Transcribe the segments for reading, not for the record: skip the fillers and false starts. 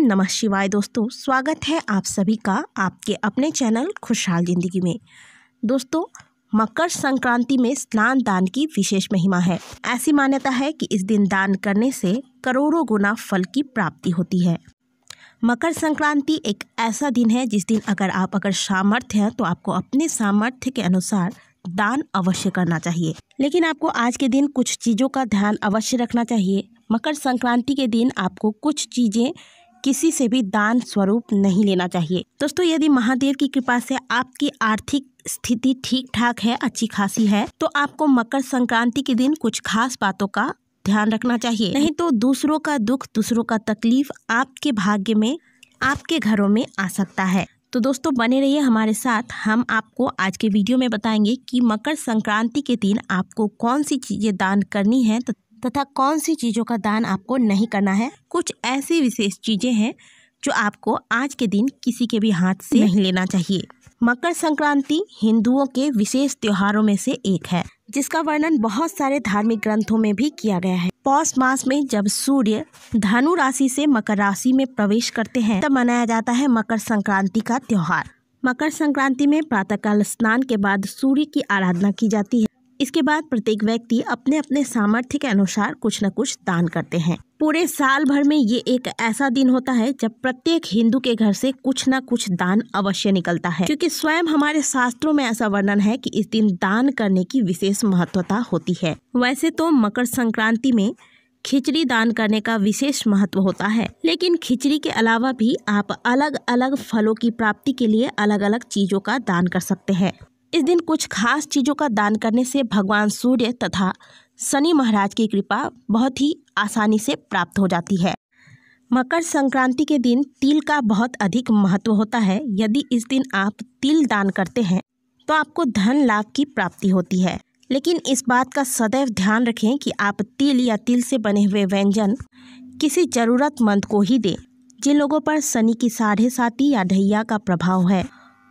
नमः शिवाय। दोस्तों, स्वागत है आप सभी का आपके अपने चैनल खुशहाल जिंदगी में। दोस्तों, मकर संक्रांति में स्नान दान की विशेष महिमा है। ऐसी मान्यता है कि इस दिन दान करने से करोड़ों गुना फल की प्राप्ति होती है। मकर संक्रांति एक ऐसा दिन है जिस दिन अगर सामर्थ्य है तो आपको अपने सामर्थ्य के अनुसार दान अवश्य करना चाहिए। लेकिन आपको आज के दिन कुछ चीज़ों का ध्यान अवश्य रखना चाहिए। मकर संक्रांति के दिन आपको कुछ चीज़ें किसी से भी दान स्वरूप नहीं लेना चाहिए। दोस्तों, यदि महादेव की कृपा से आपकी आर्थिक स्थिति ठीक ठाक है, अच्छी खासी है, तो आपको मकर संक्रांति के दिन कुछ खास बातों का ध्यान रखना चाहिए। नहीं तो दूसरों का दुख, दूसरों का तकलीफ आपके भाग्य में, आपके घरों में आ सकता है। तो दोस्तों, बने रहिए हमारे साथ। हम आपको आज के वीडियो में बताएंगे कि मकर संक्रांति के दिन आपको कौन सी चीज़ें दान करनी है तथा कौन सी चीज़ों का दान आपको नहीं करना है। कुछ ऐसी विशेष चीज़ें हैं जो आपको आज के दिन किसी के भी हाथ से नहीं लेना चाहिए। मकर संक्रांति हिंदुओं के विशेष त्योहारों में से एक है, जिसका वर्णन बहुत सारे धार्मिक ग्रंथों में भी किया गया है। पौष मास में जब सूर्य धनु राशि से मकर राशि में प्रवेश करते हैं, तब मनाया जाता है मकर संक्रांति का त्योहार। मकर संक्रांति में प्रातःकाल स्नान के बाद सूर्य की आराधना की जाती है। इसके बाद प्रत्येक व्यक्ति अपने अपने सामर्थ्य के अनुसार कुछ न कुछ दान करते हैं। पूरे साल भर में ये एक ऐसा दिन होता है जब प्रत्येक हिंदू के घर से कुछ न कुछ दान अवश्य निकलता है, क्योंकि स्वयं हमारे शास्त्रों में ऐसा वर्णन है कि इस दिन दान करने की विशेष महत्वता होती है। वैसे तो मकर संक्रांति में खिचड़ी दान करने का विशेष महत्व होता है, लेकिन खिचड़ी के अलावा भी आप अलग अलग फलों की प्राप्ति के लिए अलग अलग चीजों का दान कर सकते हैं। इस दिन कुछ खास चीज़ों का दान करने से भगवान सूर्य तथा शनि महाराज की कृपा बहुत ही आसानी से प्राप्त हो जाती है। मकर संक्रांति के दिन तिल का बहुत अधिक महत्व होता है। यदि इस दिन आप तिल दान करते हैं तो आपको धन लाभ की प्राप्ति होती है। लेकिन इस बात का सदैव ध्यान रखें कि आप तिल या तिल से बने हुए व्यंजन किसी ज़रूरतमंद को ही दें। जिन लोगों पर शनि की 7.5 या ढैया का प्रभाव है,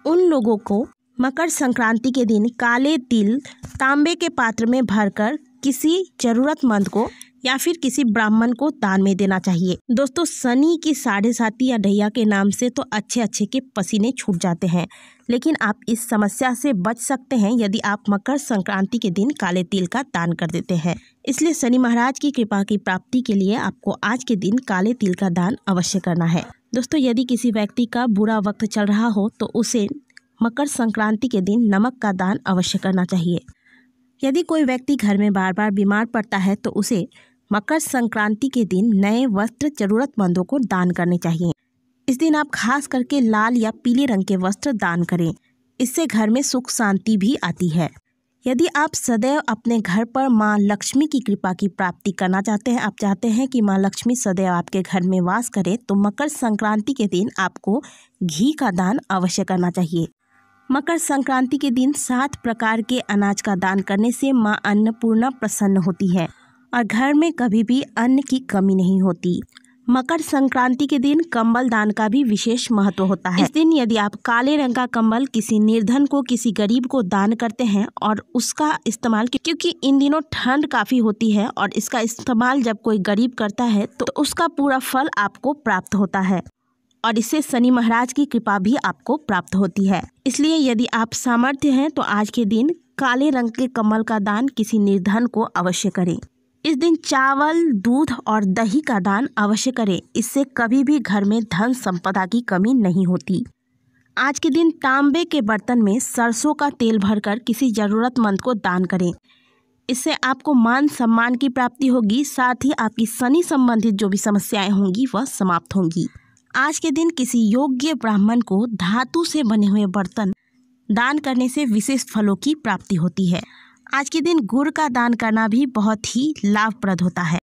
उन लोगों को मकर संक्रांति के दिन काले तिल तांबे के पात्र में भरकर किसी जरूरतमंद को या फिर किसी ब्राह्मण को दान में देना चाहिए। दोस्तों, शनि की 7.5 या ढैया के नाम से तो अच्छे के पसीने छूट जाते हैं, लेकिन आप इस समस्या से बच सकते हैं यदि आप मकर संक्रांति के दिन काले तिल का दान कर देते हैं। इसलिए शनि महाराज की कृपा की प्राप्ति के लिए आपको आज के दिन काले तिल का दान अवश्य करना है। दोस्तों, यदि किसी व्यक्ति का बुरा वक्त चल रहा हो तो उसे मकर संक्रांति के दिन नमक का दान अवश्य करना चाहिए। यदि कोई व्यक्ति घर में बार बार बीमार पड़ता है तो उसे मकर संक्रांति के दिन नए वस्त्र जरूरतमंदों को दान करने चाहिए। इस दिन आप खास करके लाल या पीले रंग के वस्त्र दान करें। इससे घर में सुख शांति भी आती है। यदि आप सदैव अपने घर पर माँ लक्ष्मी की कृपा की प्राप्ति करना चाहते हैं, आप चाहते हैं कि माँ लक्ष्मी सदैव आपके घर में वास करे, तो मकर संक्रांति के दिन आपको घी का दान अवश्य करना चाहिए। मकर संक्रांति के दिन 7 प्रकार के अनाज का दान करने से माँ अन्नपूर्णा प्रसन्न होती है और घर में कभी भी अन्न की कमी नहीं होती। मकर संक्रांति के दिन कंबल दान का भी विशेष महत्व होता है। इस दिन यदि आप काले रंग का कंबल किसी निर्धन को, किसी गरीब को दान करते हैं और उसका इस्तेमाल, क्योंकि इन दिनों ठंड काफ़ी होती है और इसका इस्तेमाल जब कोई गरीब करता है तो उसका पूरा फल आपको प्राप्त होता है और इससे शनि महाराज की कृपा भी आपको प्राप्त होती है। इसलिए यदि आप सामर्थ्य हैं तो आज के दिन काले रंग के कमल का दान किसी निर्धन को अवश्य करें। इस दिन चावल, दूध और दही का दान अवश्य करें। इससे कभी भी घर में धन संपदा की कमी नहीं होती। आज के दिन तांबे के बर्तन में सरसों का तेल भरकर किसी जरूरतमंद को दान करें। इससे आपको मान सम्मान की प्राप्ति होगी, साथ ही आपकी शनि संबंधित जो भी समस्याएं होंगी वह समाप्त होंगी। आज के दिन किसी योग्य ब्राह्मण को धातु से बने हुए बर्तन दान करने से विशेष फलों की प्राप्ति होती है। आज के दिन गुड़ का दान करना भी बहुत ही लाभप्रद होता है।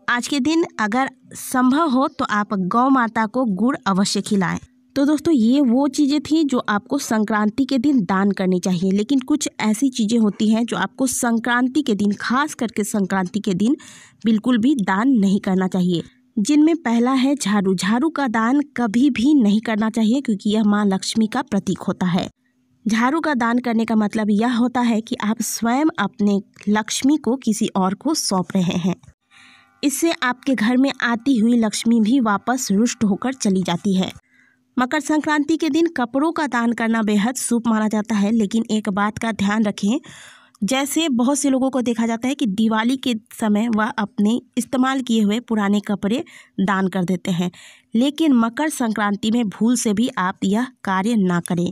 आज के दिन अगर संभव हो तो आप गौ माता को गुड़ अवश्य खिलाएं। तो दोस्तों, ये वो चीज़ें थी जो आपको संक्रांति के दिन दान करनी चाहिए। लेकिन कुछ ऐसी चीज़ें होती हैं जो आपको संक्रांति के दिन, खास करके संक्रांति के दिन, बिल्कुल भी दान नहीं करना चाहिए। जिनमें पहला है झाड़ू। झाड़ू का दान कभी भी नहीं करना चाहिए, क्योंकि यह माँ लक्ष्मी का प्रतीक होता है। झाड़ू का दान करने का मतलब यह होता है कि आप स्वयं अपने लक्ष्मी को किसी और को सौंप रहे हैं। इससे आपके घर में आती हुई लक्ष्मी भी वापस रुष्ट होकर चली जाती है। मकर संक्रांति के दिन कपड़ों का दान करना बेहद शुभ माना जाता है, लेकिन एक बात का ध्यान रखें, जैसे बहुत से लोगों को देखा जाता है कि दिवाली के समय वह अपने इस्तेमाल किए हुए पुराने कपड़े दान कर देते हैं, लेकिन मकर संक्रांति में भूल से भी आप यह कार्य ना करें।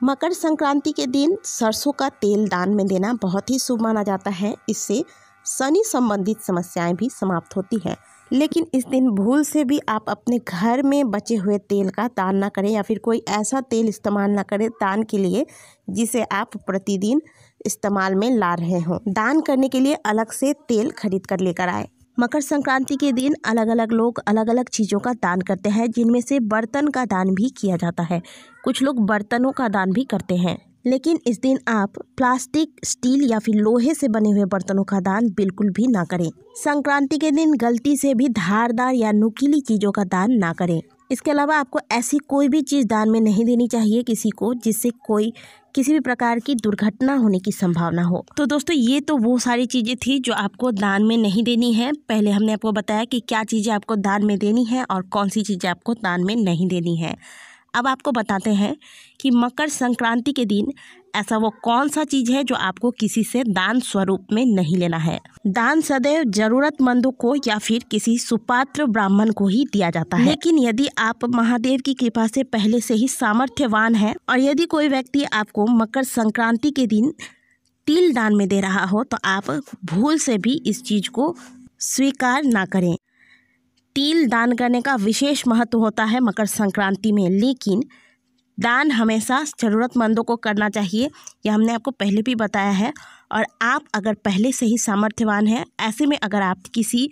मकर संक्रांति के दिन सरसों का तेल दान में देना बहुत ही शुभ माना जाता है। इससे शनि संबंधित समस्याएं भी समाप्त होती है, लेकिन इस दिन भूल से भी आप अपने घर में बचे हुए तेल का दान ना करें या फिर कोई ऐसा तेल इस्तेमाल ना करें दान के लिए जिसे आप प्रतिदिन इस्तेमाल में ला रहे हों। दान करने के लिए अलग से तेल खरीद कर लेकर आए। मकर संक्रांति के दिन अलग अलग लोग अलग अलग चीज़ों का दान करते हैं, जिनमें से बर्तन का दान भी किया जाता है। कुछ लोग बर्तनों का दान भी करते हैं, लेकिन इस दिन आप प्लास्टिक, स्टील या फिर लोहे से बने हुए बर्तनों का दान बिल्कुल भी ना करें। संक्रांति के दिन गलती से भी धारदार या नुकीली चीज़ों का दान ना करें। इसके अलावा आपको ऐसी कोई भी चीज़ दान में नहीं देनी चाहिए किसी को जिससे कोई किसी भी प्रकार की दुर्घटना होने की संभावना हो। तो दोस्तों, ये तो वो सारी चीज़ें थी जो आपको दान में नहीं देनी है। पहले हमने आपको बताया कि क्या चीज़ें आपको दान में देनी है और कौन सी चीज़ें आपको दान में नहीं देनी है। अब आपको बताते हैं कि मकर संक्रांति के दिन ऐसा वो कौन सा चीज़ है जो आपको किसी से दान स्वरूप में नहीं लेना है। दान सदैव जरूरतमंदों को या फिर किसी सुपात्र ब्राह्मण को ही दिया जाता है, लेकिन यदि आप महादेव की कृपा से पहले से ही सामर्थ्यवान हैं और यदि कोई व्यक्ति आपको मकर संक्रांति के दिन तिल दान में दे रहा हो तो आप भूल से भी इस चीज़ को स्वीकार ना करें। तिल दान करने का विशेष महत्व होता है मकर संक्रांति में, लेकिन दान हमेशा ज़रूरतमंदों को करना चाहिए, यह हमने आपको पहले भी बताया है। और आप अगर पहले से ही सामर्थ्यवान हैं, ऐसे में अगर आप किसी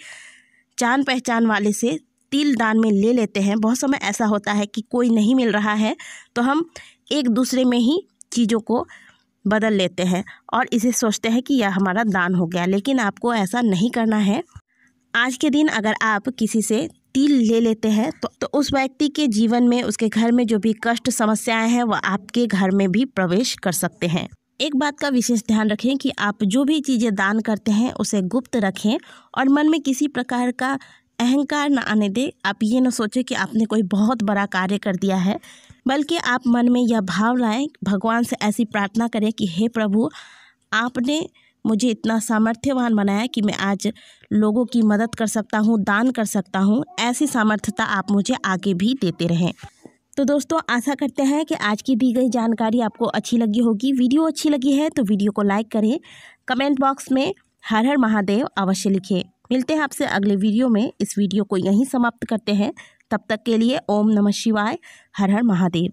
जान पहचान वाले से तिल दान में ले लेते हैं, बहुत समय ऐसा होता है कि कोई नहीं मिल रहा है तो हम एक दूसरे में ही चीज़ों को बदल लेते हैं और इसे सोचते हैं कि यह हमारा दान हो गया, लेकिन आपको ऐसा नहीं करना है। आज के दिन अगर आप किसी से तिल ले लेते हैं तो उस व्यक्ति के जीवन में, उसके घर में जो भी कष्ट समस्याएं हैं वह आपके घर में भी प्रवेश कर सकते हैं। एक बात का विशेष ध्यान रखें कि आप जो भी चीज़ें दान करते हैं उसे गुप्त रखें और मन में किसी प्रकार का अहंकार न आने दें। आप ये न सोचें कि आपने कोई बहुत बड़ा कार्य कर दिया है, बल्कि आप मन में यह भाव लाएं, भगवान से ऐसी प्रार्थना करें कि हे प्रभु, आपने मुझे इतना सामर्थ्यवान बनाया कि मैं आज लोगों की मदद कर सकता हूँ, दान कर सकता हूँ। ऐसी सामर्थ्यता आप मुझे आगे भी देते रहें। तो दोस्तों, आशा करते हैं कि आज की दी गई जानकारी आपको अच्छी लगी होगी। वीडियो अच्छी लगी है तो वीडियो को लाइक करें, कमेंट बॉक्स में हर हर महादेव अवश्य लिखें। मिलते हैं आपसे अगले वीडियो में। इस वीडियो को यहीं समाप्त करते हैं। तब तक के लिए ओम नमः शिवाय, हर हर महादेव।